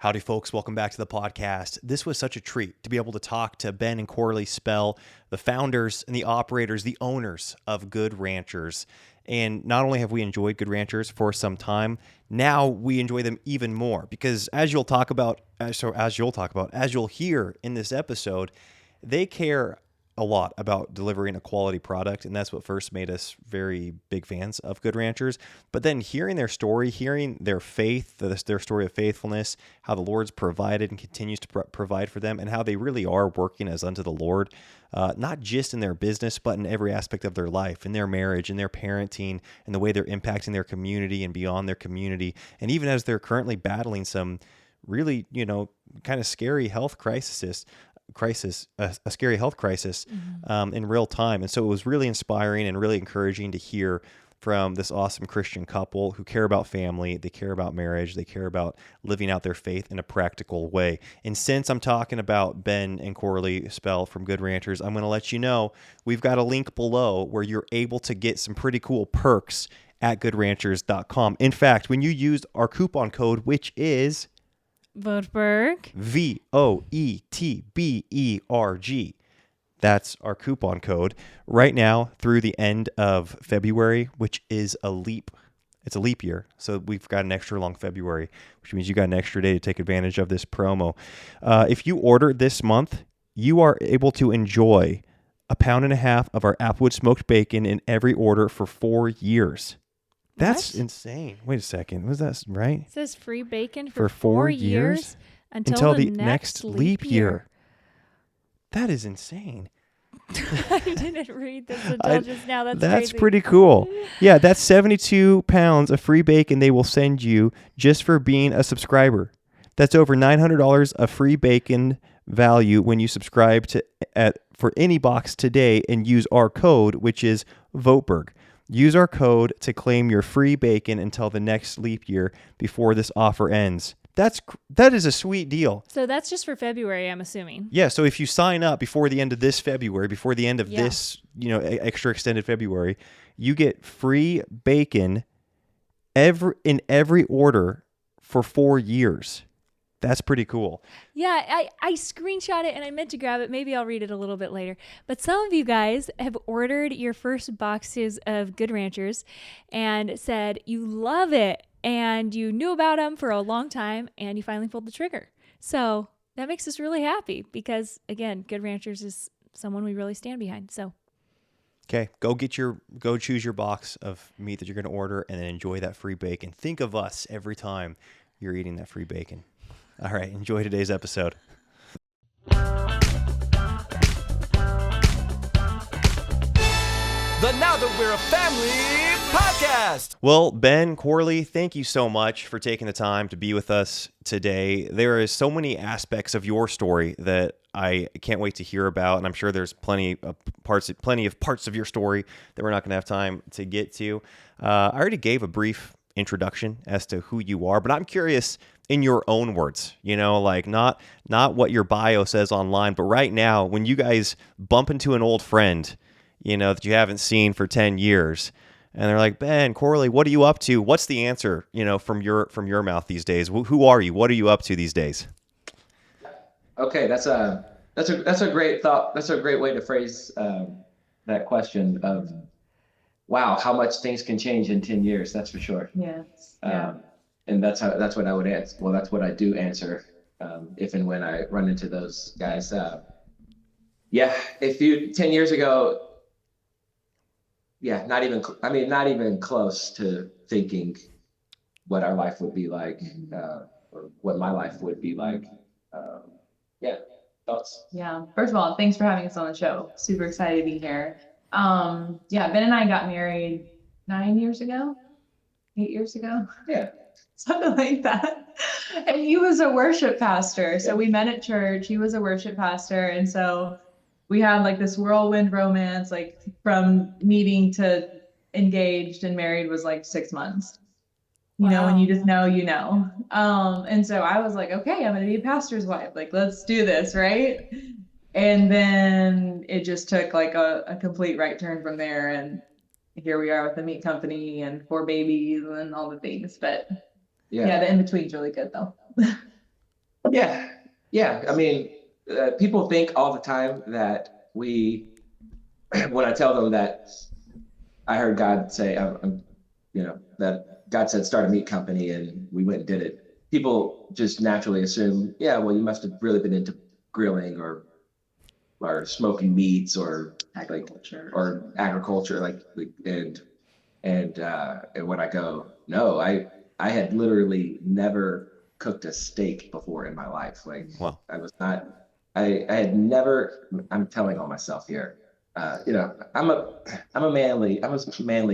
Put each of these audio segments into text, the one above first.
Howdy, folks. Welcome back to the podcast. This was such a treat to be able to talk to Ben and Corley Spell, the founders and the operators, the owners of Good Ranchers. And not only have we enjoyed Good Ranchers for some time, now we enjoy them even more because as you'll hear in this episode, they care a lot about delivering a quality product, and that's what first made us very big fans of Good Ranchers. But then hearing their story, hearing their faith, their story of faithfulness, how the Lord's provided and continues to provide for them, and how they really are working as unto the Lord, not just in their business, but in every aspect of their life, in their marriage, in their parenting, and the way they're impacting their community and beyond their community. And even as they're currently battling some really, kind of scary health a scary health crisis in real time. And so it was really inspiring and really encouraging to hear from this awesome Christian couple who care about family, they care about marriage, they care about living out their faith in a practical way. And since I'm talking about Ben and Corley Spell from Good Ranchers, I'm going to let you know we've got a link below where you're able to get some pretty cool perks at goodranchers.com. In fact, when you use our coupon code, which is Voetberg. VOETBERG. That's our coupon code right now through the end of February, which is it's a leap year. So we've got an extra long February, which means you got an extra day to take advantage of this promo. If you order this month, you are able to enjoy 1.5 pounds of our Applewood smoked bacon in every order for 4 years. That's insane. Wait a second. Was that right? It says free bacon for 4 years until the next leap year. That is insane. I didn't read this until just now. That's crazy. Pretty cool. Yeah, that's 72 pounds of free bacon they will send you just for being a subscriber. That's over $900 of free bacon value when you subscribe for any box today and use our code, which is Voetberg. Use our code to claim your free bacon until the next leap year before this offer ends. That is a sweet deal. So that's just for February, I'm assuming. Yeah, so if you sign up before the end of this February, before the end of this, extra extended February, you get free bacon in every order for 4 years. That's pretty cool. Yeah, I screenshot it and I meant to grab it. Maybe I'll read it a little bit later. But some of you guys have ordered your first boxes of Good Ranchers and said you love it and you knew about them for a long time and you finally pulled the trigger. So that makes us really happy because, again, Good Ranchers is someone we really stand behind. So. Okay, go choose your box of meat that you're going to order and then enjoy that free bacon. Think of us every time you're eating that free bacon. All right, enjoy today's episode. The Now That We're a Family podcast. Well, Ben, Corley, thank you so much for taking the time to be with us today. There is so many aspects of your story that I can't wait to hear about, and I'm sure there's plenty of parts of your story that we're not going to have time to get to. I already gave a brief introduction as to who you are, but I'm curious in your own words, not what your bio says online, but right now, when you guys bump into an old friend, that you haven't seen for 10 years, and they're like, Ben, Corley, what are you up to? What's the answer, from your mouth these days? Who are you? What are you up to these days? Okay, that's a great thought. That's a great way to phrase that question of, wow, how much things can change in 10 years. That's for sure. Yes. And that's what I would answer. Well, that's what I do answer if and when I run into those guys. 10 years ago, not even close to thinking what our life would be like, or what my life would be like. Thoughts? Yeah. First of all, thanks for having us on the show. Super excited to be here. Ben and I got married 8 years ago. Yeah. Something like that. And he was a worship pastor. So we met at church. He was a worship pastor. And so we had like this whirlwind romance, like from meeting to engaged and married was like 6 months. When you just know, and so I was like, okay, I'm going to be a pastor's wife. Like, let's do this. Right. And then it just took like a complete right turn from there. And here we are with the meat company and 4 babies and all the things. But yeah, the in-between's really good though. Yeah, yeah. I mean, people think all the time that when I tell them that I heard God say, that God said start a meat company, and we went and did it. People just naturally assume, yeah, well, you must have really been into grilling or smoking meats or agriculture, and when I go, no, I had literally never cooked a steak before in my life. Like Well, I was not, I had never. I'm telling on myself here. I'm a manly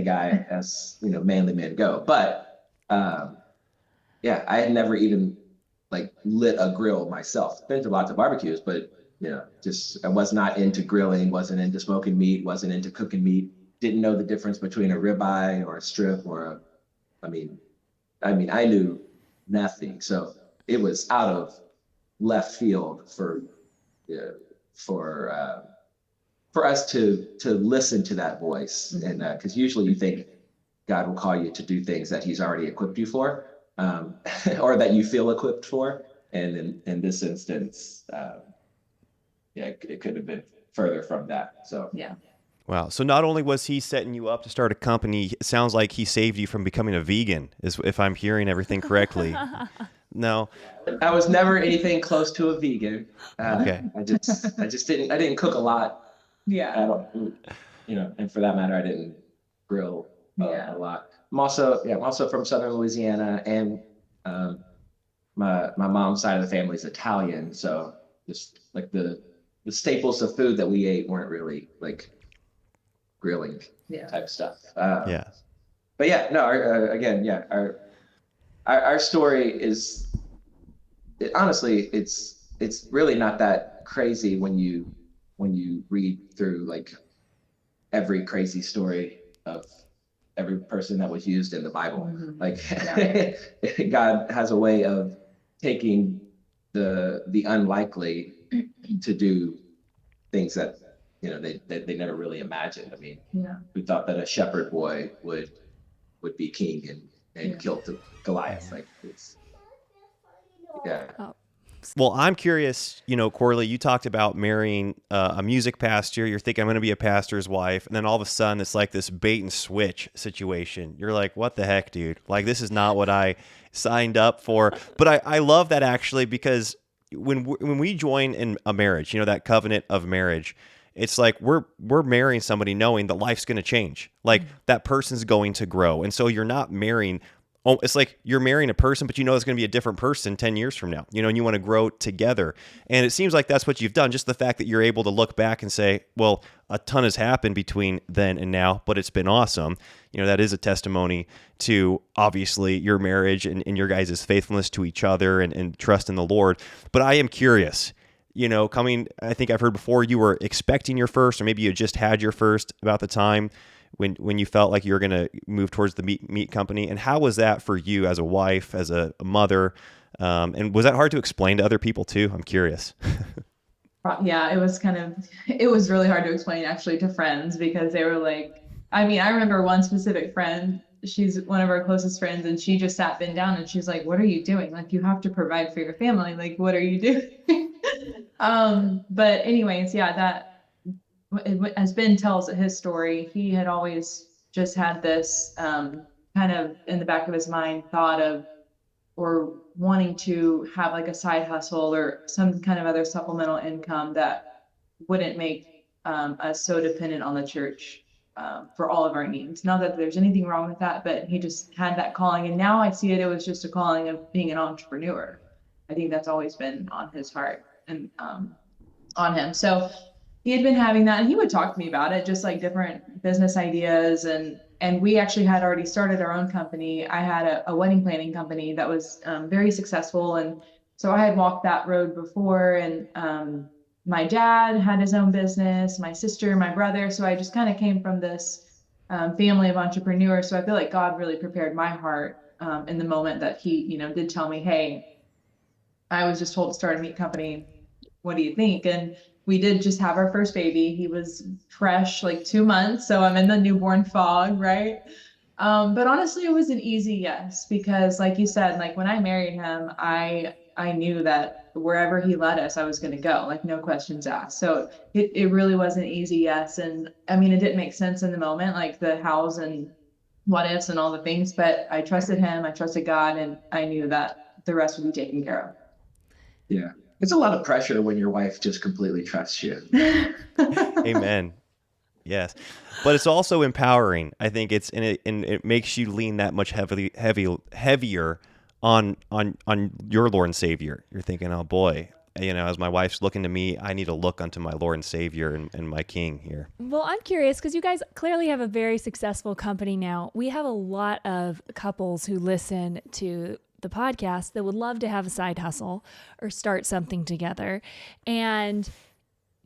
guy, as manly men go. But yeah, I had never even like lit a grill myself. Been to lots of barbecues, but just I was not into grilling, wasn't into smoking meat, wasn't into cooking meat. Didn't know the difference between a ribeye or a strip or I mean, I knew nothing. So it was out of left field uh, for uh, for us to listen to that voice, and because usually you think God will call you to do things that He's already equipped you for, or that you feel equipped for, and in this instance, yeah, it could have been further from that. So Yeah. wow. So not only was he setting you up to start a company, it sounds like he saved you from becoming a vegan, is if I'm hearing everything correctly. No. I was never anything close to a vegan. Okay. I didn't cook a lot. Yeah. I don't, and for that matter, I didn't grill Yeah. a lot. I'm also from Southern Louisiana, and um, my mom's side of the family is Italian, so just like the staples of food that we ate weren't really like grilling Yeah. type stuff. Yeah. But yeah, no, again, yeah, our story is honestly, it's really not that crazy when you read through like every crazy story of every person that was used in the Bible. Like God has a way of taking the unlikely to do things that they never really imagined. I mean, Yeah. we thought that a shepherd boy would be king and kill Goliath. Like it's yeah. Well, I'm curious, Corley, you talked about marrying a music pastor. You're thinking, I'm going to be a pastor's wife. And then all of a sudden, it's like this bait and switch situation. You're like, what the heck, dude? Like, this is not what I signed up for. But I love that actually, because when we join in a marriage, that covenant of marriage, it's like we're marrying somebody knowing that life's going to change. Like that person's going to grow. And so you're not marrying. Oh, it's like you're marrying a person, but it's going to be a different person 10 years from now, and you want to grow together. And it seems like that's what you've done. Just the fact that you're able to look back and say, well, a ton has happened between then and now, but it's been awesome. That is a testimony to obviously your marriage and your guys' faithfulness to each other and trust in the Lord. But I am curious, I think I've heard before you were expecting your first, or maybe you just had your first about the time when you felt like you were going to move towards the meat company. And how was that for you as a wife, as a mother? And was that hard to explain to other people too? I'm curious. Yeah, it was really hard to explain actually to friends, because they were like, I remember one specific friend, she's one of our closest friends, and she just sat Ben down and she's like, what are you doing? Like, you have to provide for your family. Like, what are you doing? But anyways, yeah, that, as Ben tells his story, he had always just had this kind of in the back of his mind thought of, or wanting to have like a side hustle or some kind of other supplemental income that wouldn't make us so dependent on the church for all of our needs. Not that there's anything wrong with that, but he just had that calling. And now I see it was just a calling of being an entrepreneur. I think that's always been on his heart and on him. So he had been having that, and he would talk to me about it, just like different business ideas. And we actually had already started our own company. I had a wedding planning company that was very successful. And so I had walked that road before, and my dad had his own business, my sister, my brother. So I just kind of came from this family of entrepreneurs. So I feel like God really prepared my heart in the moment that he, did tell me, hey, I was just told to start a meat company. What do you think? And we did just have our first baby. He was fresh, like 2 months. So I'm in the newborn fog, right? But honestly, it was an easy yes, because like you said, like when I married him, I I knew that wherever he led us, I was going to go, like no questions asked. So it really was an easy yes. And I mean, it didn't make sense in the moment, like the hows and what ifs and all the things, but I trusted him, I trusted God, and I knew that the rest would be taken care Yeah. It's a lot of pressure when your wife just completely trusts you. of. Amen. Yes, but it's also empowering. I think it makes you lean that much heavier on your Lord and Savior. You're thinking, oh boy, as my wife's looking to me, I need to look unto my Lord and Savior and my King here. Well, I'm curious because you guys clearly have a very successful company now. We have a lot of couples who listen to the podcast that would love to have a side hustle or start something together. And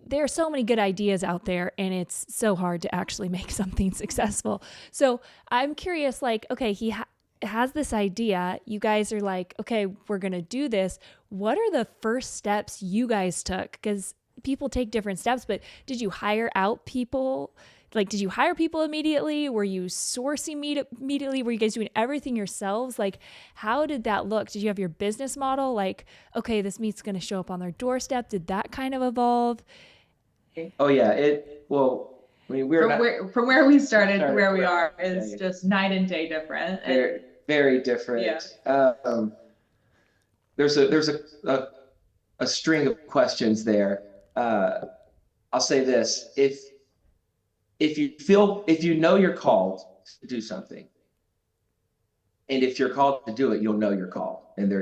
there are so many good ideas out there, and it's so hard to actually make something successful. So I'm curious, like, okay, he has this idea. You guys are like, okay, we're going to do this. What are the first steps you guys took? Because people take different steps, but did you hire out people? Like, did you hire people immediately? Were you sourcing immediately? Were you guys doing everything yourselves? Like, how did that look? Did you have your business model? Like, okay, this meat's going to show up on their doorstep. Did that kind of evolve? Oh yeah, well, I mean, From where we started to where we are yeah, is just night and day different. very, very different. Yeah. There's a string of questions there. I'll say this: if you know you're called to do something, and if you're called to do it, you'll know you're called. And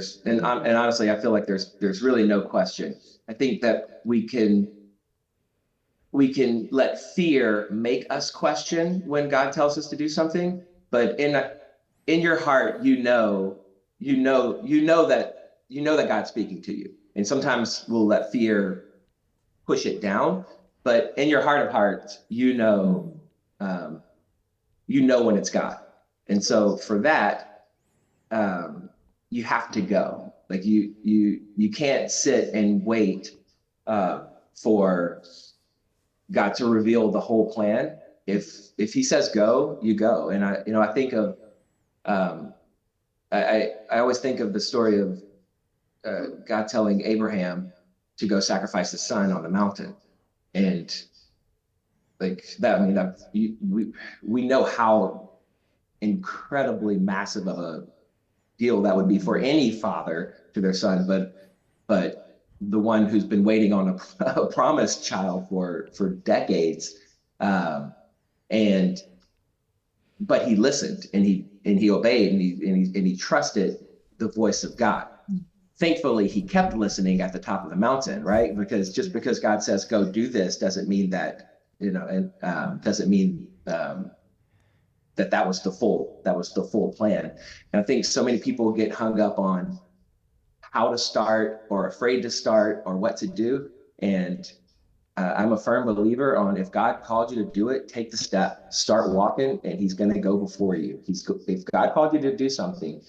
honestly, I feel like there's really no question. I think that we can let fear make us question when God tells us to do something, but in your heart, you know that God's speaking to you. And sometimes we'll let fear push it down, but in your heart of hearts, you know when it's God. And so for that, you have to go. Like you can't sit and wait for God to reveal the whole plan. If he says go, you go. And I think of I always think of the story of God telling Abraham to go sacrifice his son on the mountain. And like that, I mean, we know how incredibly massive of a deal that would be for any father to their son, but the one who's been waiting on a promised child for decades, but he listened and he obeyed and he trusted the voice of God. Thankfully, he kept listening at the top of the mountain, right? Because just because God says go do this doesn't mean that doesn't mean that was the full plan. And I think so many people get hung up on how to start or afraid to start or what to do. And I'm a firm believer on if God called you to do it, take the step, start walking, and he's going to go before you. If God called you to do something,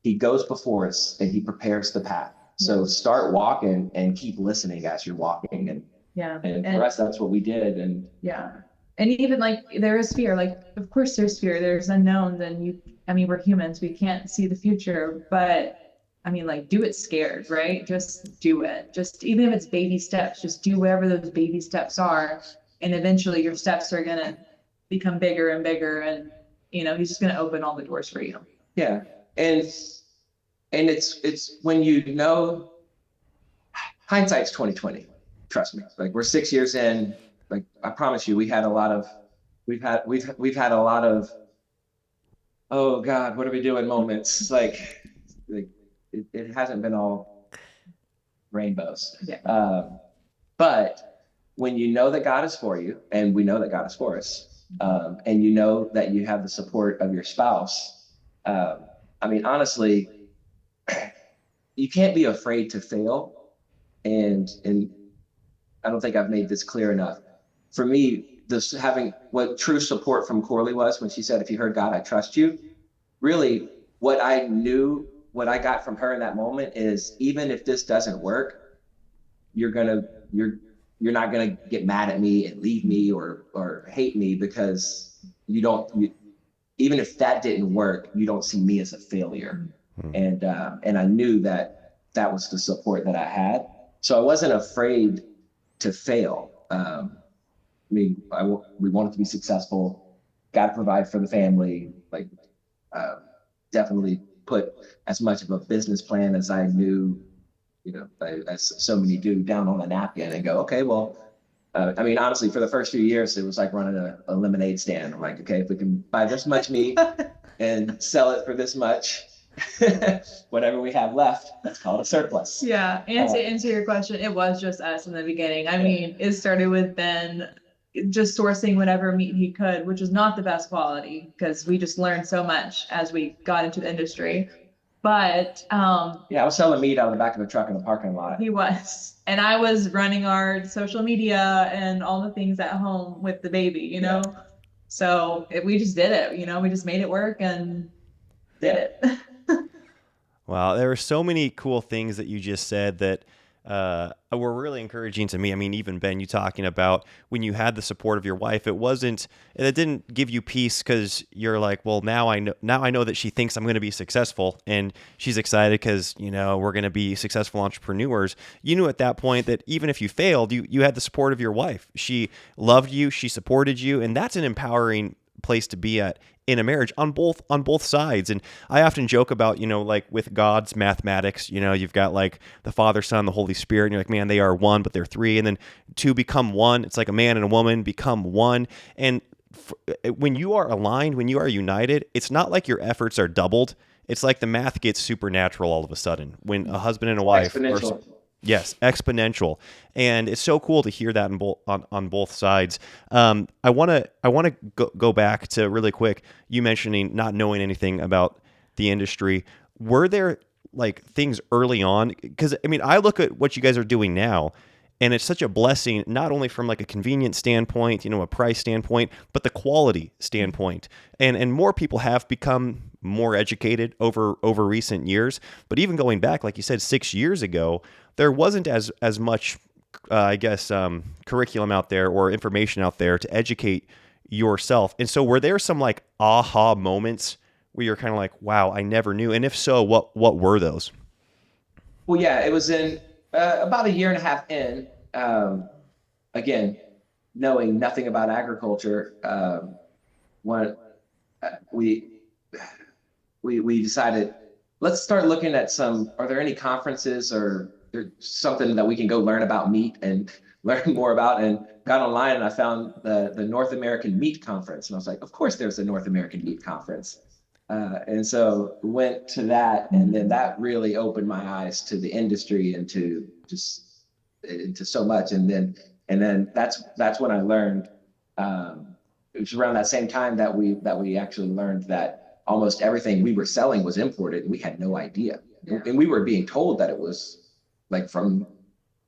he goes before us and he prepares the path. So start walking and keep listening as you're walking. And for us, that's what we did. And and even like there is fear, like of course there's fear, there's unknowns, and we're humans, we can't see the future, but I mean, like, do it scared, right? Just do it. Just even if it's baby steps, just do whatever those baby steps are. And eventually your steps are going to become bigger and bigger. And, he's just going to open all the doors for you. Yeah. And it's when hindsight's 2020. Trust me. Like we're 6 years in, like I promise you, we've had a lot of, oh God, what are we doing moments? Like it hasn't been all rainbows. But when you know that God is for you, and we know that God is for us, and you know that you have the support of your spouse, honestly, you can't be afraid to fail. And I don't think I've made this clear enough. For me, having what true support from Corley was when she said, if you heard God, I trust you. Really, what I got from her in that moment is, even if this doesn't work, you're not gonna get mad at me and leave me or hate me, because even if that didn't work, you don't see me as a failure. And I knew that that was the support that I had. So I wasn't afraid to fail. I mean, we wanted to be successful, got to provide for the family, like uh, definitely put as much of a business plan as I knew, as so many do, down on a napkin and go, okay, well, I mean, honestly, for the first few years, it was like running a lemonade stand. I'm like, okay, if we can buy this much meat and sell it for this much, whatever we have left, that's called a surplus. Yeah, and to answer your question, it was just us in the beginning. I mean, it started with Ben just sourcing whatever meat he could, which is not the best quality because we just learned so much as we got into the industry. But yeah, I was selling meat out of the back of a truck in the parking lot. he was, and I was running our social media and all the things at home with the baby, Yeah. So we just did it, we just made it work and did it. Wow, there are so many cool things that you just said that were really encouraging to me. I mean, even Ben, you talking about when you had the support of your wife, it didn't give you peace because you're like, well, now I know that she thinks I'm going to be successful and she's excited because, we're going to be successful entrepreneurs. You knew at that point that even if you failed, you had the support of your wife. She loved you, she supported you, and that's an empowering place to be at in a marriage on both sides. And I often joke about, like with God's mathematics, you've got like the Father, Son, the Holy Spirit, and you're like, man, they are one, but they're three. And then two become one. It's like a man and a woman become one. And when you are aligned, when you are united, it's not like your efforts are doubled. It's like the math gets supernatural all of a sudden when a husband and a wife Exponential. Yes, exponential, and it's so cool to hear that on both sides. I want to go back to really quick. You mentioning not knowing anything about the industry. Were there like things early on? Because I mean, I look at what you guys are doing now, and it's such a blessing, not only from like a convenience standpoint, a price standpoint, but the quality standpoint. And more people have become more educated over recent years. But even going back, like you said, 6 years ago, there wasn't as much, curriculum out there or information out there to educate yourself. And so were there some like aha moments where you're kind of like, wow, I never knew? And if so, what were those? Well, yeah, it was in about a year and a half in. Again, knowing nothing about agriculture, when we decided, let's start looking at are there any conferences or something that we can go learn about meat and learn more about? And got online and I found the North American Meat Conference. And I was like, of course there's a North American Meat Conference. And so went to that, and then that really opened my eyes to the industry and to so much. And then that's when I learned. It was around that same time that we actually learned that almost everything we were selling was imported, and we had no idea. Yeah. And we were being told that it was like from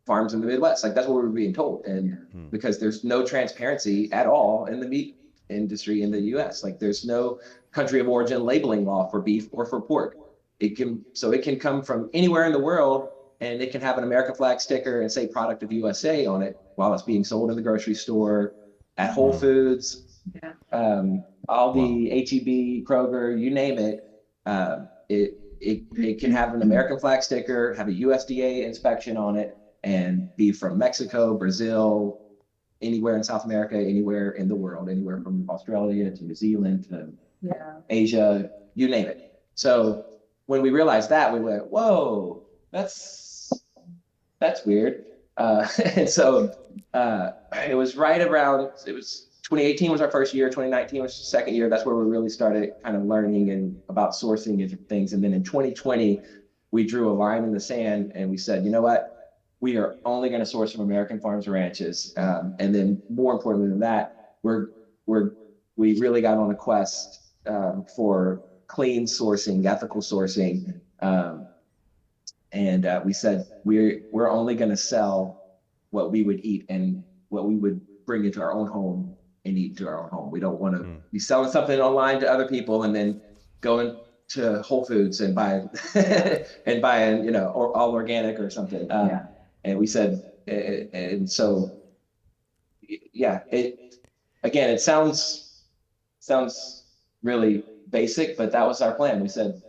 farms in the Midwest. Like that's what we were being told, and because there's no transparency at all in the meat industry in the U.S. Like there's no country of origin labeling law for beef or for pork. It can come from anywhere in the world, and it can have an American flag sticker and say product of USA on it while it's being sold in the grocery store, at Whole Foods, all the HEB, Kroger, you name it. It can have an American flag sticker, have a USDA inspection on it, and be from Mexico, Brazil, anywhere in South America, anywhere in the world, anywhere from Australia to New Zealand to Asia, you name it. So when we realized that, we went, whoa, that's weird. And so it was right around, 2018 was our first year, 2019 was the second year. That's where we really started kind of learning and about sourcing different things. And then in 2020, we drew a line in the sand and we said, you know what? We are only going to source from American farms and ranches. And then more importantly than that, we really got on a quest for clean sourcing, ethical sourcing. And we said, we're only going to sell what we would eat and what we would bring into our own home and eat into our own home. We don't want to be selling something online to other people and then going to Whole Foods and buying or all organic or something. And we said, and so, yeah, it sounds really basic, but that was our plan. We said,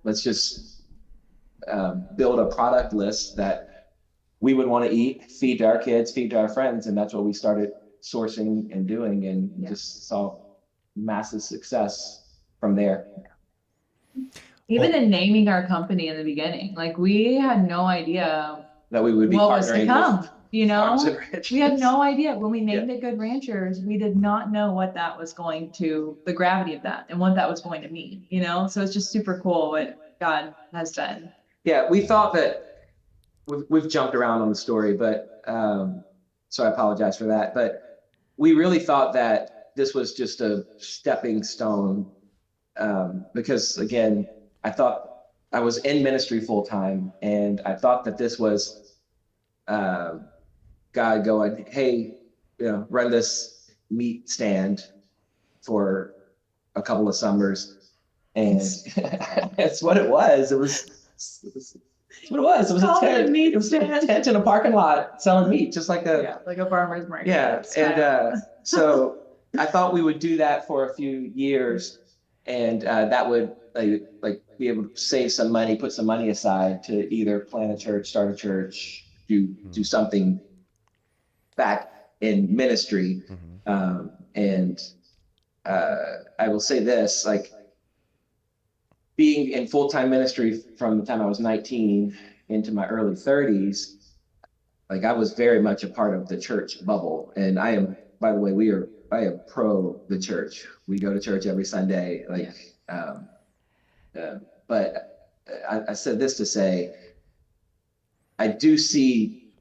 let's just build a product list that we would want to eat, feed to our kids, feed to our friends. And that's what we started sourcing and doing, and just saw massive success from there. Even in naming our company in the beginning, like we had no idea That we would be what was to partnering come, with you Farms know? and Ranches. We had no idea. When we named it Good Ranchers, we did not know what that was going to, the gravity of that and what that was going to mean, you know? So it's just super cool what God has done. Yeah, we thought that we've jumped around on the story, but so I apologize for that. But we really thought that this was just a stepping stone, because again, I thought I was in ministry full time, and I thought that this was God going, hey, run this meat stand for a couple of summers, and that's what it was. It was what it was. It was a tent. It was a tent in a parking lot selling meat, just like like a farmer's market. Yeah, and so I thought we would do that for a few years, and that would like be able to save some money, put some money aside to either plant a church, start a church, do something back in ministry. And I will say this, like being in full-time ministry from the time I was 19 into my early 30s, like I was very much a part of the church bubble. And I am, by the way, I am pro the church. We go to church every Sunday. But I said this to say, I do see,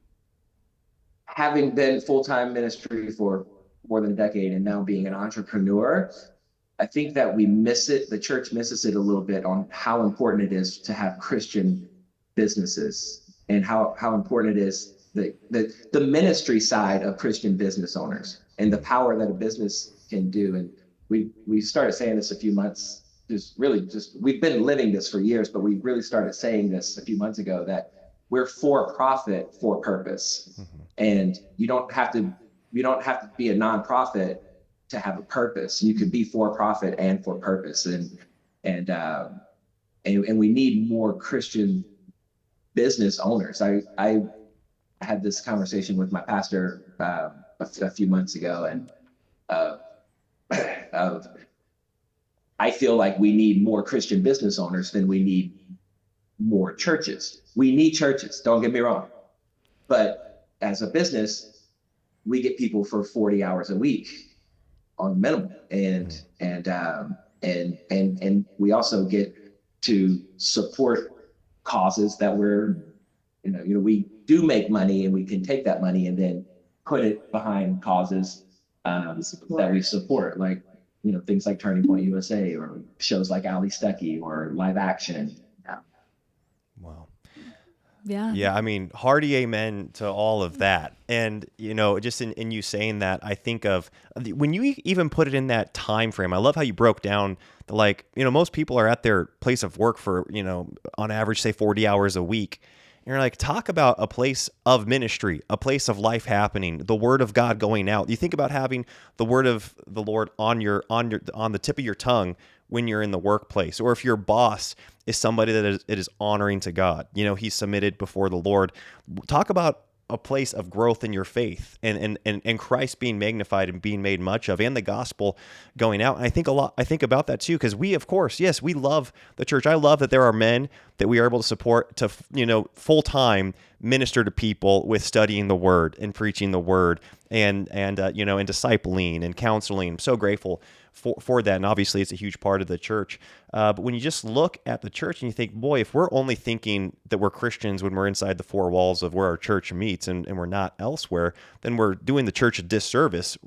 having been full-time ministry for more than a decade and now being an entrepreneur, I think that we miss it. The church misses it a little bit on how important it is to have Christian businesses, and how important it is the ministry side of Christian business owners and the power that a business can do. And we started saying this a few months, we've been living this for years, but we really started saying this a few months ago, that we're for profit for purpose. And you don't have to be a nonprofit to have a purpose. You could be for profit and for purpose. And we need more Christian business owners. I had this conversation with my pastor a few months ago, and I feel like we need more Christian business owners than we need more churches. We need churches, don't get me wrong. But as a business, we get people for 40 hours a week on minimum. And we also get to support causes that we do make money, and we can take that money and then put it behind causes that we support, like things like Turning Point USA, or shows like Ali Stuckey, or Live Action. Wow. Yeah. Yeah, I mean, hearty amen to all of that. And, just in you saying that, I think of when you even put it in that time frame. I love how you broke down most people are at their place of work for, on average, say 40 hours a week. And you're like, talk about a place of ministry, a place of life happening, the word of God going out. You think about having the word of the Lord on the tip of your tongue when you're in the workplace, or if your boss is somebody that is honoring to God, he's submitted before the Lord. Talk about a place of growth in your faith, and Christ being magnified and being made much of, and the gospel going out. And I think about that too, because we, of course, yes, we love the church. I love that there are men that we are able to support to, full time minister to people with studying the word and preaching the word, and discipling and counseling. I'm so grateful for that. And obviously it's a huge part of the church. But when you just look at the church and you think, boy, if we're only thinking that we're Christians when we're inside the four walls of where our church meets, and we're not elsewhere, then we're doing the church a disservice,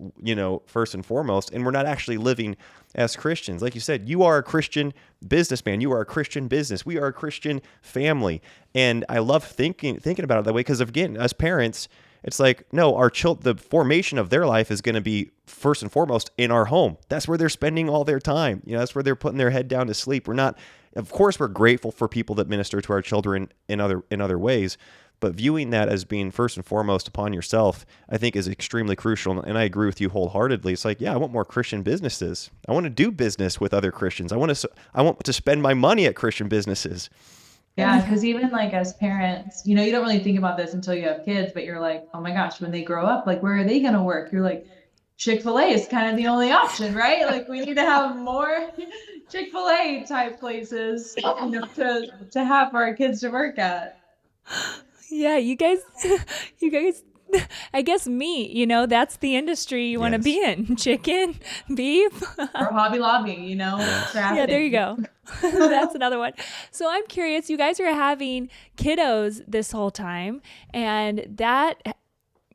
first and foremost, and we're not actually living as Christians. Like you said, you are a Christian businessman. You are a Christian business. We are a Christian family. And I love thinking about it that way, because again, as parents, it's like, no, the formation of their life is going to be first and foremost in our home. That's where they're spending all their time. That's where they're putting their head down to sleep. Of course, we're grateful for people that minister to our children in other ways, but viewing that as being first and foremost upon yourself, I think is extremely crucial. And I agree with you wholeheartedly. It's like, yeah, I want more Christian businesses. I want to do business with other Christians. I want to spend my money at Christian businesses. Yeah, because even like as parents, you know, you don't really think about this until you have kids, but you're like, oh my gosh, when they grow up, like, where are they going to work? You're like, Chick-fil-A is kind of the only option, right? Like, we need to have more Chick-fil-A type places, you know, to have for our kids to work at. Yeah, you guys, you guys, I guess meat, you know, that's the industry you want to Yes. be in. Chicken, beef. Or Hobby Lobby, you know, Yeah, there you crafting. go. That's another one. So I'm curious, you guys are having kiddos this whole time, and that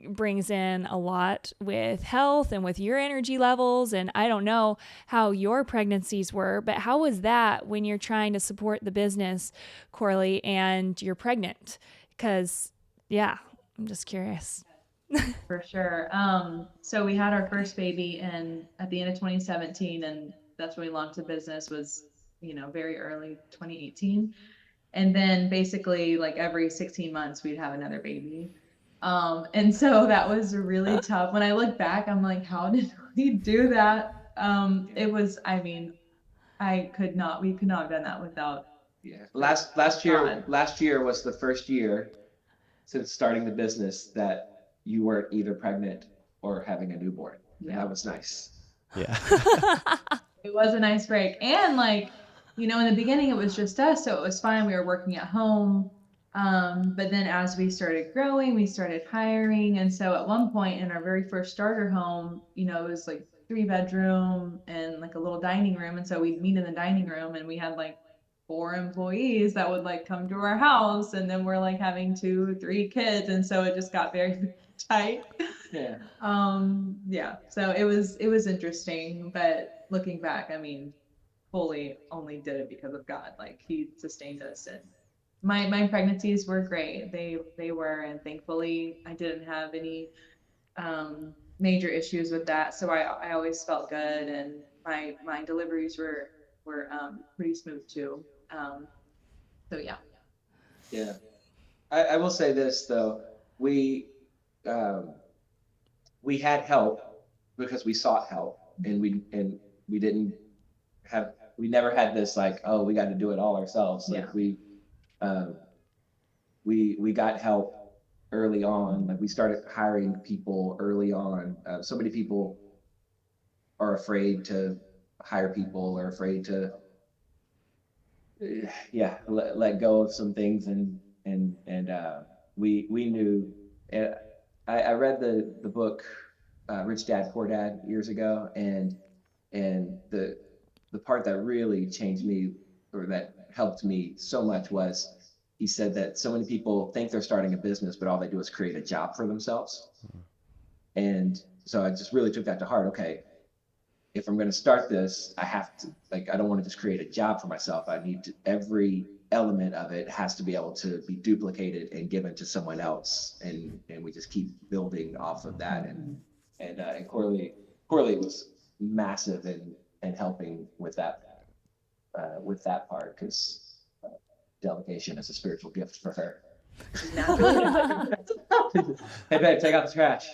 brings in a lot with health and with your energy levels. And I don't know how your pregnancies were, but how was that when you're trying to support the business, Corley, and you're pregnant? Because, yeah, I'm just curious. For sure. So we had our first baby at the end of 2017, and that's when we launched the business was, you know, very early 2018. And then basically like every 16 months we'd have another baby. And so that was really tough. When I look back, I'm like, how did we do that? It was, I mean, we could not have done that without Yeah. Last God. year was the first year since starting the business that you weren't either pregnant or having a newborn. And Yeah. that was nice. Yeah. It was a nice break. And like, you know, in the beginning it was just us, so it was fine. We were working at home. But then as we started growing, we started hiring. And so at one point in our very first starter home, you know, it was like 3 bedroom and like a little dining room. And so we'd meet in the dining room and we had like 4 employees that would like come to our house. And then we're like having 2, 3 kids. And so it just got very tight. Yeah. Yeah, so it was interesting, but looking back, I mean, fully only did it because of God. Like he sustained us, and my pregnancies were great. They were, and thankfully I didn't have any major issues with that. So I always felt good, and my deliveries were pretty smooth too. So yeah. Yeah. I will say this though, we um, we had help because we sought help, and we didn't have we never had this like, oh, we got to do it all ourselves. Like Yeah. um, we got help early on. Like we started hiring people early on. So many people are afraid to hire people, or afraid to yeah, let go of some things, and we knew. And I read the book Rich Dad Poor Dad years ago, and the part that really changed me, or that helped me so much, was he said that so many people think they're starting a business, but all they do is create a job for themselves. And so I just really took that to heart. Okay, if I'm going to start this, I have to, like, I don't want to just create a job for myself. I need to, every element of it has to be able to be duplicated and given to someone else. And we just keep building off of that. And Corley was massive in helping with that part, because delegation is a spiritual gift for her. Hey babe, take out the trash.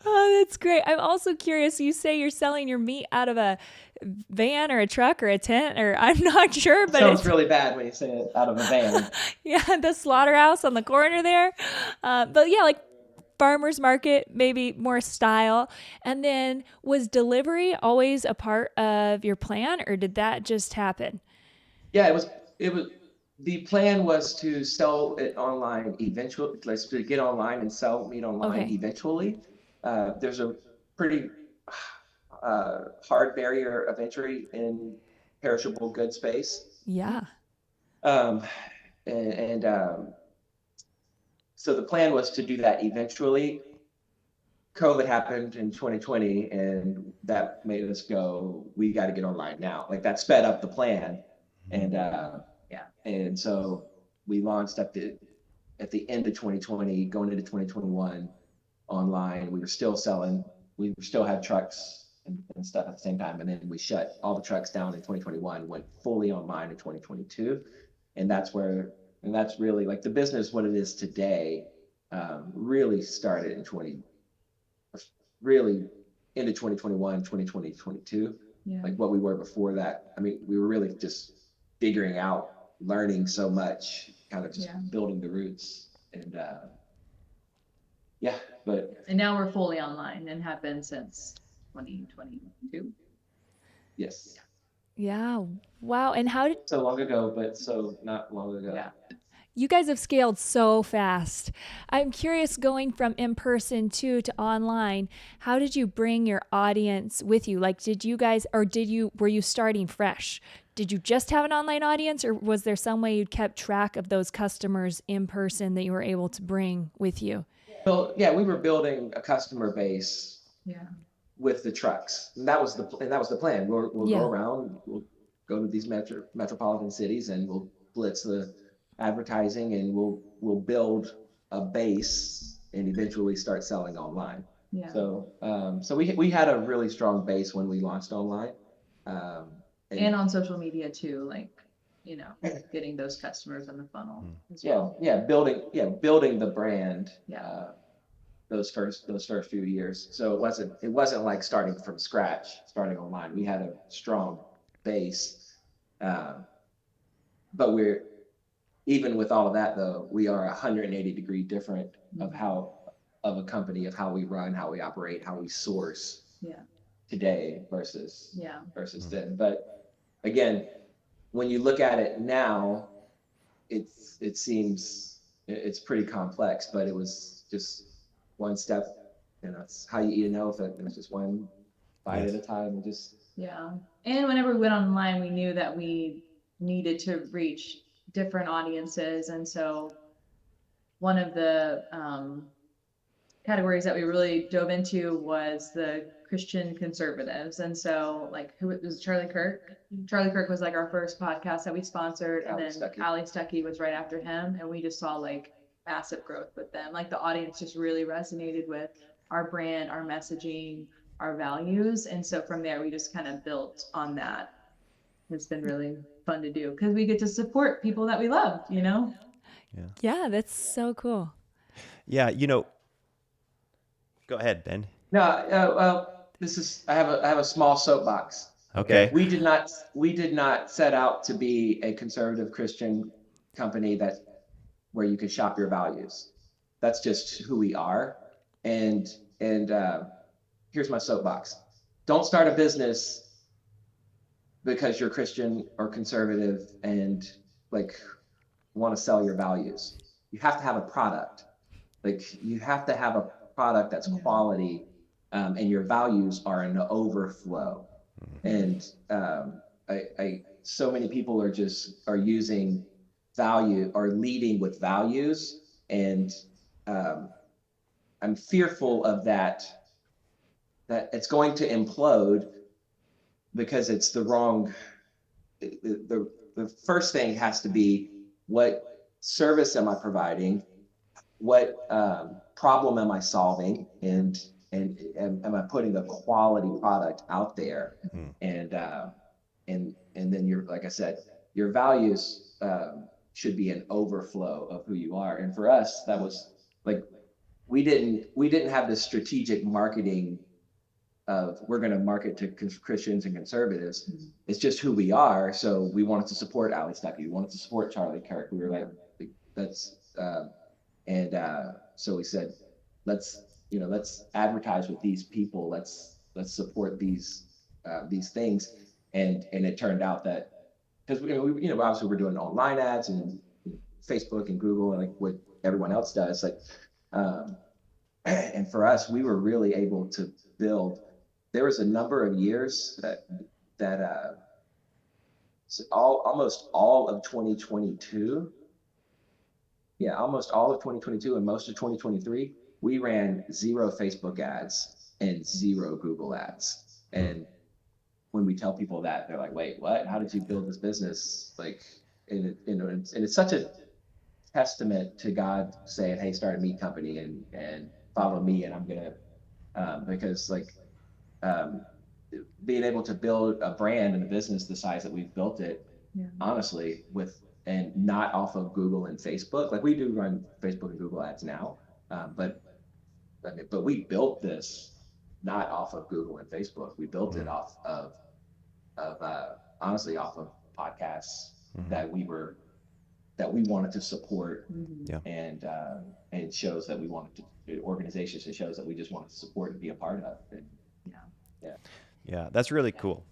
Oh, that's great. I'm also curious. You say you're selling your meat out of a van or a truck or a tent, or I'm not sure, but Sounds it's really bad when you say it out of a van. yeah, the slaughterhouse on the corner there. But yeah, like farmers market, maybe more style. And then was delivery always a part of your plan, or did that just happen? Yeah, it was the plan was to sell it online eventually. Let's to get online and sell meat online Okay. eventually. There's a pretty hard barrier of entry in perishable goods space. Yeah. Um, and so the plan was to do that eventually. COVID happened in 2020, and that made us go, we got to get online now. Like that sped up the plan. And Yeah. and so we launched at the end of 2020, going into 2021 online. We were still selling, we still had trucks and stuff at the same time. And then we shut all the trucks down in 2021, went fully online in 2022. And that's really like the business, what it is today, really started in really into 2021, 2020, 22. Yeah. Like what we were before that. I mean, we were really just figuring out learning so much, kind of just Yeah. building the roots. And yeah, but And now we're fully online and have been since 2022. yes, Yeah. Wow. And how did so long ago, but so not long ago. Yeah. you guys have scaled so fast? I'm curious, going from in person to online, how did you bring your audience with you? Like, did you guys, or were you starting fresh? Did you just have an online audience, or was there some way you kept track of those customers in person that you were able to bring with you? Well, yeah, we were building a customer base Yeah. with the trucks. And that was the plan. We'll go Yeah. around, we'll go to these metropolitan cities, and we'll blitz the advertising, and we'll build a base and eventually start selling online. Yeah. So we had a really strong base when we launched online. Um, And on social media too, like, you know, getting those customers in the funnel as well. building the brand. Yeah. Those first few years. So it wasn't like starting from scratch, starting online. We had a strong base, but we're even with all of that though, we are 180-degree different of a company, of how we run, how we operate, how we source. Yeah. Today versus Mm-hmm. then. But again, when you look at it now, it seems it's pretty complex, but it was just one step. It's how you eat an elephant, and it's just one bite at a time, and just Yeah. And whenever we went online, we knew that we needed to reach different audiences. And so one of the categories that we really dove into was the Christian conservatives. And so, like, who was Charlie Kirk? Charlie Kirk was like our first podcast that we sponsored, and then Ali Stuckey was right after him, and we just saw like massive growth with them. Like, the audience just really resonated with our brand, our messaging, our values, and so from there we just kind of built on that. It's been really fun to do because we get to support people that we love, you know? Yeah, that's so cool. Yeah, go ahead, Ben. no. I have a small soapbox. Okay. We did not set out to be a conservative Christian company where you could shop your values. That's just who we are. And here's my soapbox. Don't start a business because you're Christian or conservative and like want to sell your values. You have to have a product. Like, you have to have a product that's quality, and your values are an overflow. And so many people are using value or leading with values, and I'm fearful of that it's going to implode because it's the wrong. The first thing has to be, what service am I providing? What problem am I solving? And am I putting a quality product out there? And then like I said, your values should be an overflow of who you are. And for us, that was like, we didn't have this strategic marketing of we're going to market to Christians and conservatives. It's just who we are. So we wanted to support Ali Stuckey. We wanted to support Charlie Kirk. We were like, that's so we said, let's advertise with these people. Let's support these things. And it turned out that, because obviously we're doing online ads and Facebook and Google and like what everyone else does, like, and for us, we were really able to build. There was a number of years that almost all of 2022. Yeah, almost all of 2022 and most of 2023, we ran 0 Facebook ads and 0 Google ads. And when we tell people that, they're like, "Wait, what? How did you build this business?" Like, and it's such a testament to God saying, "Hey, start a meat company and follow me, and I'm gonna," because like, being able to build a brand and a business the size that we've built it, honestly, and not off of Google and Facebook. Like, we do run Facebook and Google ads now, but we built this not off of Google and Facebook. We built it off of honestly off of podcasts that we were that we wanted to support, Yeah. and shows that we wanted to, organizations and shows that we just wanted to support and be a part of. And, Yeah, that's really cool.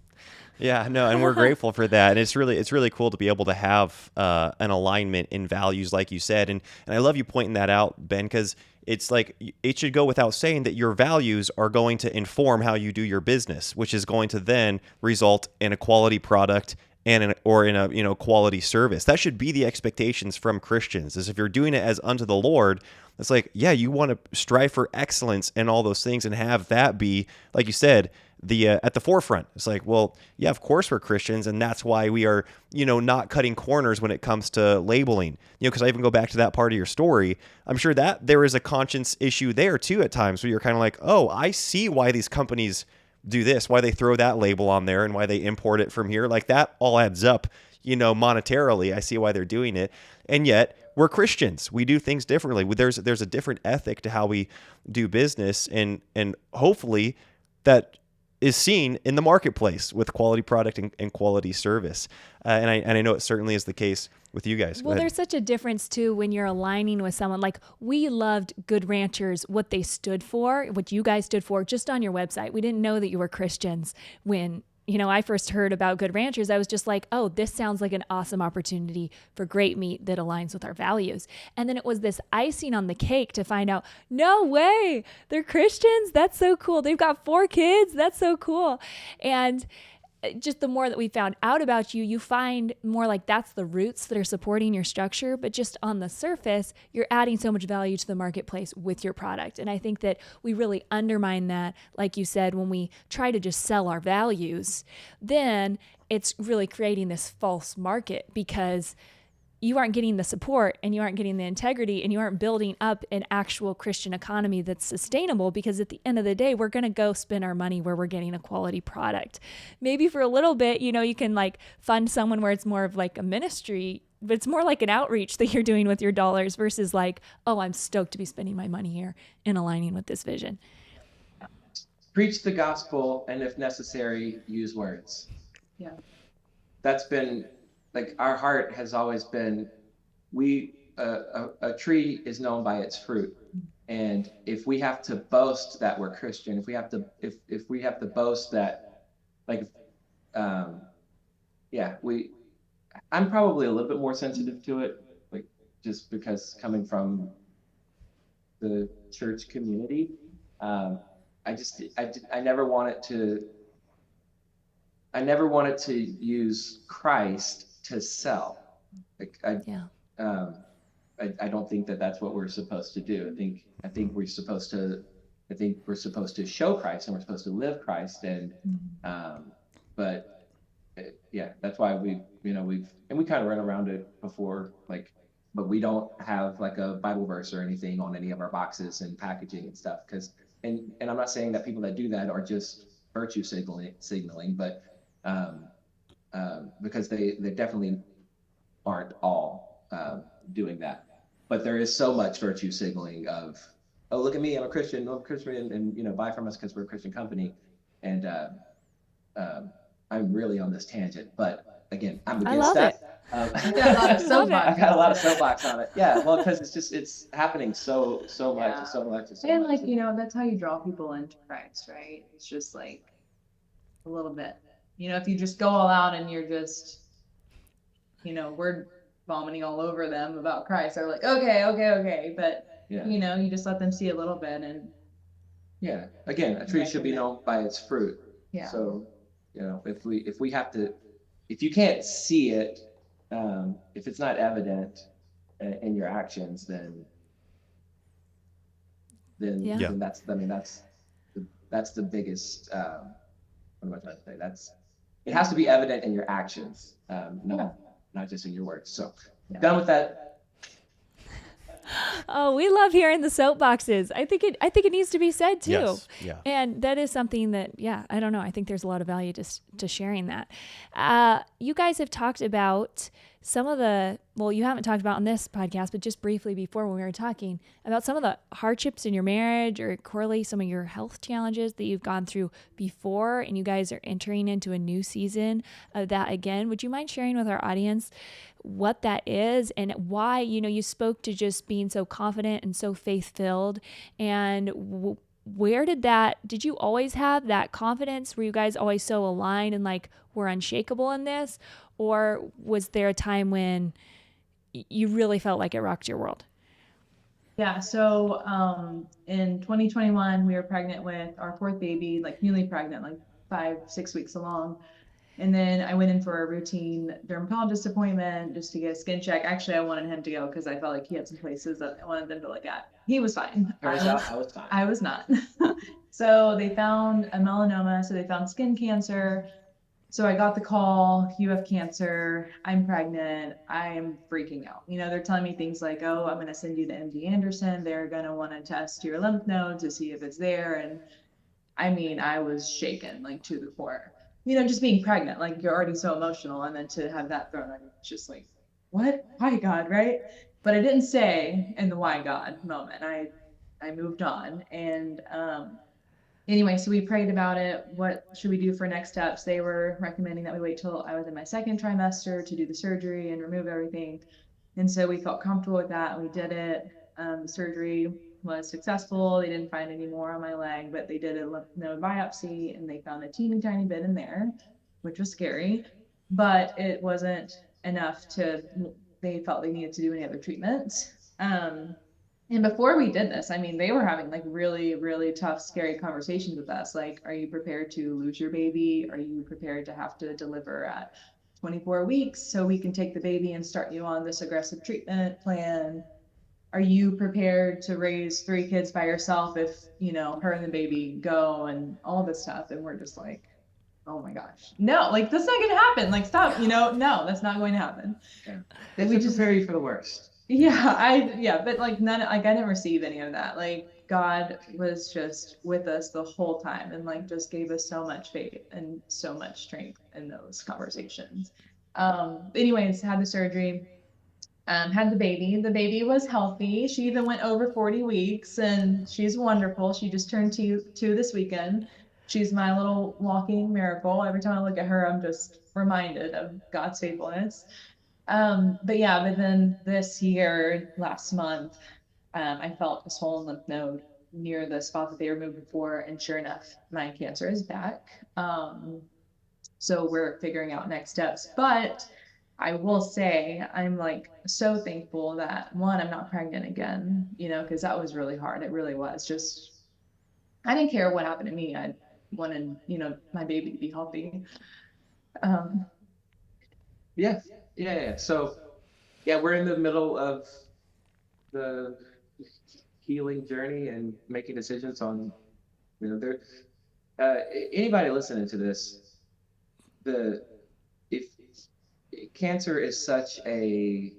Yeah, no, and we're grateful for that. And it's really cool to be able to have an alignment in values, like you said. And I love you pointing that out, Ben, because it's like it should go without saying that your values are going to inform how you do your business, which is going to then result in a quality product and in a quality service. That should be the expectations from Christians. Is if you're doing it as unto the Lord, it's like, yeah, you want to strive for excellence and all those things, and have that be, like you said, the at the forefront. It's like, well, yeah, of course we're Christians, and that's why we are, not cutting corners when it comes to labeling. Because I even go back to that part of your story. I'm sure that there is a conscience issue there too at times, where you're kind of like, oh, I see why these companies do this, why they throw that label on there, and why they import it from here. Like that all adds up, monetarily. I see why they're doing it, and yet we're Christians. We do things differently. There's a different ethic to how we do business, and hopefully that is seen in the marketplace with quality product and quality service. And I know it certainly is the case with you guys. Well, there's such a difference too when you're aligning with someone. Like, we loved Good Ranchers, what they stood for, what you guys stood for, just on your website. We didn't know that you were Christians when I first heard about Good Ranchers. I was just like, oh, this sounds like an awesome opportunity for great meat that aligns with our values. And then it was this icing on the cake to find out, no way, they're Christians? That's so cool. They've got 4 kids. That's so cool. And just the more that we found out about you, you find more like that's the roots that are supporting your structure. But just on the surface, you're adding so much value to the marketplace with your product. And I think that we really undermine that, like you said, when we try to just sell our values, then it's really creating this false market, because you aren't getting the support, and you aren't getting the integrity, and you aren't building up an actual Christian economy that's sustainable, because at the end of the day, we're going to go spend our money where we're getting a quality product. Maybe for a little bit, you can like fund someone where it's more of like a ministry, but it's more like an outreach that you're doing with your dollars versus like, oh, I'm stoked to be spending my money here and aligning with this vision. Preach the gospel, and if necessary, use words. Yeah. That's been, like, our heart has always been, a tree is known by its fruit. And if we have to boast that we're Christian, if we have to boast that, like, I'm probably a little bit more sensitive to it, like, just because coming from the church community, I never wanted to use Christ to sell. Like, I don't think that that's what we're supposed to do. I think we're supposed to show Christ, and we're supposed to live Christ. And that's why we kind of run around it before, like, but we don't have like a Bible verse or anything on any of our boxes and packaging and stuff. And I'm not saying that people that do that are just virtue signaling, but because they definitely aren't all doing that. But there is so much virtue signaling of, oh, look at me, I'm a Christian, and buy from us because we're a Christian company. And I'm really on this tangent, but again, I'm against that. I've got a lot of soapbox. I've got a lot of soapbox on it. Yeah, well, because it's happening so much, Yeah. and so much. And like, that's how you draw people into Christ, right? It's just like a little bit. If you just go all out and you're just, word vomiting all over them about Christ, they're like, okay. But, Yeah. you just let them see a little bit. And yeah, again, a tree should be known by its fruit. yeah. So, if you can't see it, if it's not evident in your actions, then that's the biggest. What am I trying to say? It has to be evident in your actions, not just in your words. So, done with that. Oh, we love hearing the soapboxes. I think it needs to be said too. Yes. Yeah. And that is something that, I don't know. I think there's a lot of value to sharing that. You guys have talked about some of you haven't talked about on this podcast, but just briefly before when we were talking about some of the hardships in your marriage, or Corley, some of your health challenges that you've gone through before, and you guys are entering into a new season of that again. Would you mind sharing with our audience what that is and why, you spoke to just being so confident and so faith-filled. And where did you always have that confidence? Were you guys always so aligned and like were unshakable in this? Or was there a time when you really felt like it rocked your world? Yeah, so in 2021, we were pregnant with our fourth baby, like newly pregnant, like 5, 6 weeks along. And then I went in for a routine dermatologist appointment just to get a skin check. Actually, I wanted him to go because I felt like he had some places that I wanted them to look at. He was fine. Turns out I was fine. I was not. So they found a melanoma, so they found skin cancer. So I got the call, you have cancer, I'm pregnant, I'm freaking out. They're telling me things like, oh, I'm going to send you to MD Anderson. They're going to want to test your lymph nodes to see if it's there. And I mean, I was shaken like to the core. Just being pregnant, like you're already so emotional. And then to have that thrown on you, it's just like, what? Why God, right? But I didn't stay in the why God moment. I moved on. And anyway, so we prayed about it. What should we do for next steps? They were recommending that we wait till I was in my second trimester to do the surgery and remove everything. And so we felt comfortable with that and we did it. The surgery was successful. They didn't find any more on my leg, but they did a lymph node biopsy and they found a teeny tiny bit in there, which was scary, but it wasn't enough they felt they needed to do any other treatments. And before we did this, I mean, they were having like really, really tough, scary conversations with us. Like, are you prepared to lose your baby? Are you prepared to have to deliver at 24 weeks so we can take the baby and start you on this aggressive treatment plan? Are you prepared to raise 3 kids by yourself if, her and the baby go and all this stuff? And we're just like, oh my gosh, no, like that's not going to happen. Like, stop, no, that's not going to happen. Yeah. We just prepare you for the worst. Yeah, but like I didn't receive any of that. Like God was just with us the whole time and like just gave us so much faith and so much strength in those conversations. Anyways, had the surgery, had the baby. The baby was healthy. She even went over 40 weeks and she's wonderful. She just turned two this weekend. She's my little walking miracle. Every time I look at her, I'm just reminded of God's faithfulness. But then this year, last month, I felt a swollen lymph node near the spot that they removed before, and sure enough, my cancer is back. So we're figuring out next steps. But I will say I'm like so thankful that one, I'm not pregnant again, because that was really hard. It really was. Just I didn't care what happened to me. I wanted, my baby to be healthy. Yeah. So, yeah, we're in the middle of the healing journey and making decisions on, there. Anybody listening to this, if cancer is such a,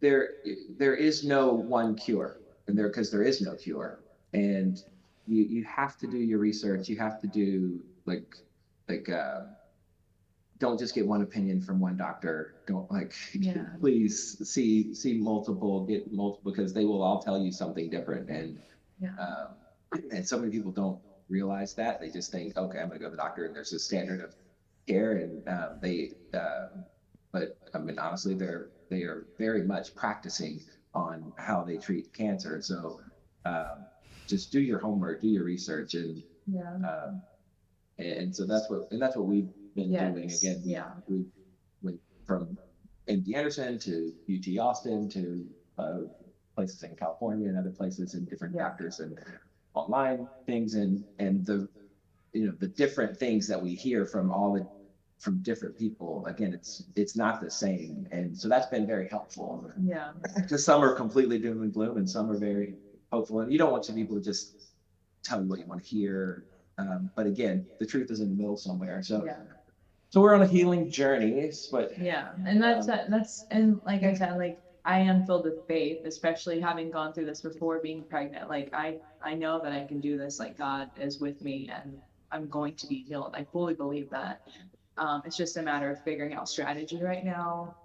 there is no one cure, and because there is no cure, and you have to do your research. You have to do like don't just get one opinion from one doctor. Don't please see multiple, get multiple, because they will all tell you something different. And so many people don't realize that. They just think, okay, I'm gonna go to the doctor and there's a standard of care, and but I mean, honestly, they are very much practicing on how they treat cancer. So just do your homework, do your research, and so that's what we've been doing. Again, we went from MD Anderson to UT Austin to places in California and other places, and different doctors and online things, and the the different things that we hear from different people. Again, it's not the same, and so that's been very helpful. Yeah, because some are completely doom and gloom, and some are very hopeful, and you don't want some people to just tell you what you want to hear. But again, the truth is in the middle somewhere. So we're on a healing journey. But and that's and like I said, like I am filled with faith, especially having gone through this before being pregnant. Like I know that I can do this. Like God is with me, and I'm going to be healed. I fully believe that. It's just a matter of figuring out strategy right now,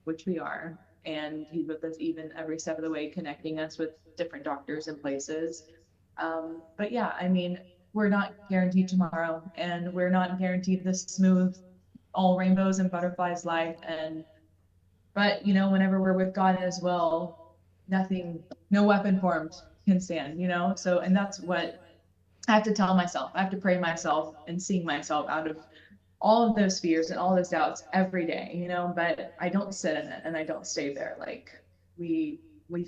which we are. And He's with us even every step of the way, connecting us with different doctors and places. But yeah, I mean, we're not guaranteed tomorrow, and we're not guaranteed this smooth, all rainbows and butterflies life. But whenever we're with God as well, no weapon formed can stand, So, and that's what I have to tell myself. I have to pray myself and sing myself out of all of those fears and all those doubts every day, but I don't sit in it and I don't stay there. Like we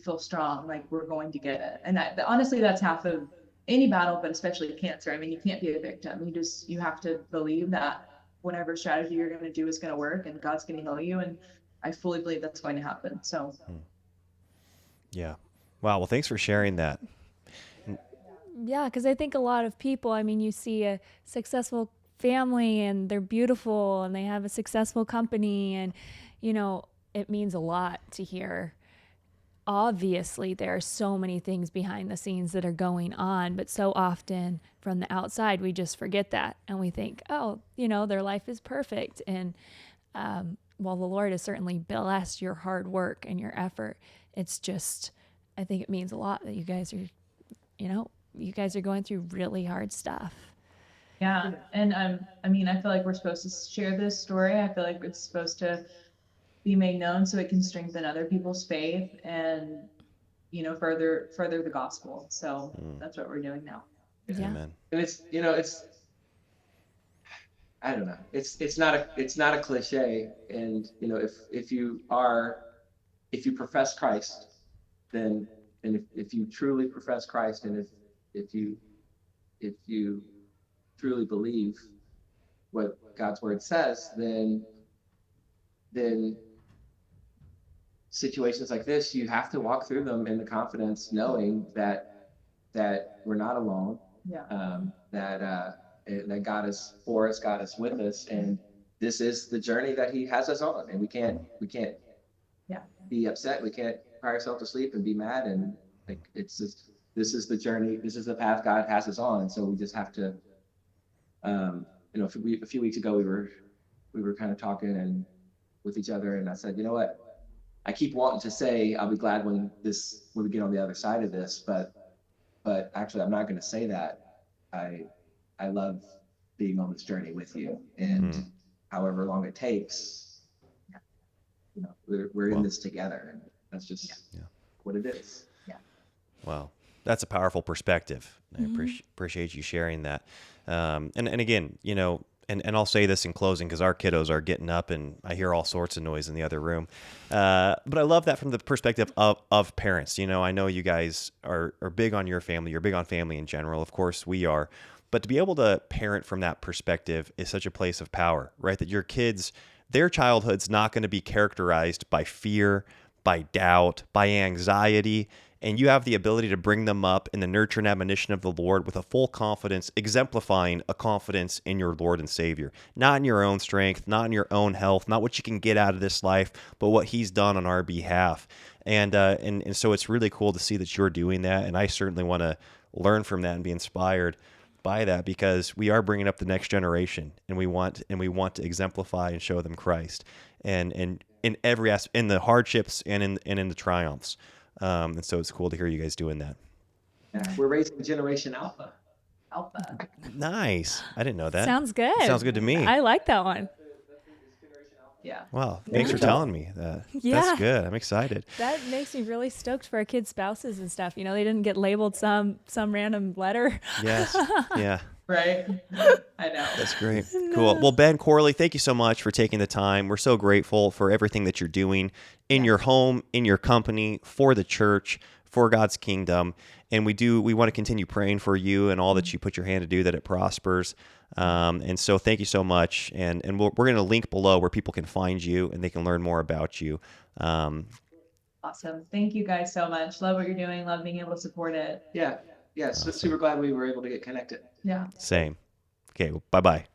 feel strong, like we're going to get it. And honestly, that's half of any battle, but especially cancer. I mean, you can't be a victim. You have to believe that whatever strategy you're going to do is going to work and God's going to heal you. And I fully believe that's going to happen. So. Yeah. Wow. Well, thanks for sharing that. Yeah, because I think a lot of people, I mean, you see a successful family and they're beautiful and they have a successful company, and, it means a lot to hear. Obviously, there are so many things behind the scenes that are going on, but so often from the outside, we just forget that and we think, oh, their life is perfect. And well, the Lord has certainly blessed your hard work and your effort. It's just, I think it means a lot that you guys are, you guys are going through really hard stuff. Yeah. And I mean, I feel like we're supposed to share this story. I feel like it's supposed to be made known so it can strengthen other people's faith and, further the gospel. So that's what we're doing now. Yeah. Amen. And it's I don't know. It's not a cliche. And if you profess Christ, then if you truly profess Christ, and if you truly believe what God's word says, then situations like this, you have to walk through them in the confidence, knowing that we're not alone. Yeah. That God is for us, God is with us, and this is the journey that He has us on, and we can't Yeah. be upset. We can't cry ourselves to sleep and be mad, and like it's just, this is the journey, this is the path God has us on, and so we just have to. A few weeks ago we were kind of talking and with each other, and I said, you know what, I keep wanting to say I'll be glad when we get on the other side of this, but actually I'm not going to say that. I love being on this journey with you, and however long it takes, we're in this together, and that's just what it is. Yeah. Wow. That's a powerful perspective. I appreciate you sharing that. And again, and I'll say this in closing because our kiddos are getting up and I hear all sorts of noise in the other room. But I love that from the perspective of parents. I know you guys are big on your family. You're big on family in general. Of course we are. But to be able to parent from that perspective is such a place of power, right? That your kids, their childhood's not going to be characterized by fear, by doubt, by anxiety. And you have the ability to bring them up in the nurture and admonition of the Lord with a full confidence, exemplifying a confidence in your Lord and Savior. Not in your own strength, not in your own health, not what you can get out of this life, but what He's done on our behalf. And so it's really cool to see that you're doing that. And I certainly want to learn from that and be inspired by that, because we are bringing up the next generation, and we want to exemplify and show them Christ, and in every aspect, in the hardships and in the triumphs. And so it's cool to hear you guys doing that. Yeah, we're raising Generation Alpha. Nice. I didn't know that. Sounds good. Sounds good to me. I like that one. Yeah. Wow. Thanks for telling me that. Yeah. That's good. I'm excited. That makes me really stoked for our kids' spouses and stuff. They didn't get labeled some random letter. Yes. Yeah. Right. I know. That's great. Cool. Well, Ben, Corley, thank you so much for taking the time. We're so grateful for everything that you're doing in your home, in your company, for the church, for God's kingdom. And we want to continue praying for you and all that you put your hand to do, that it prospers. And so thank you so much. And we're going to link below where people can find you and they can learn more about you. Awesome. Thank you guys so much. Love what you're doing. Love being able to support it. Yeah. So super glad we were able to get connected. Yeah. Same. Okay. Well, bye-bye.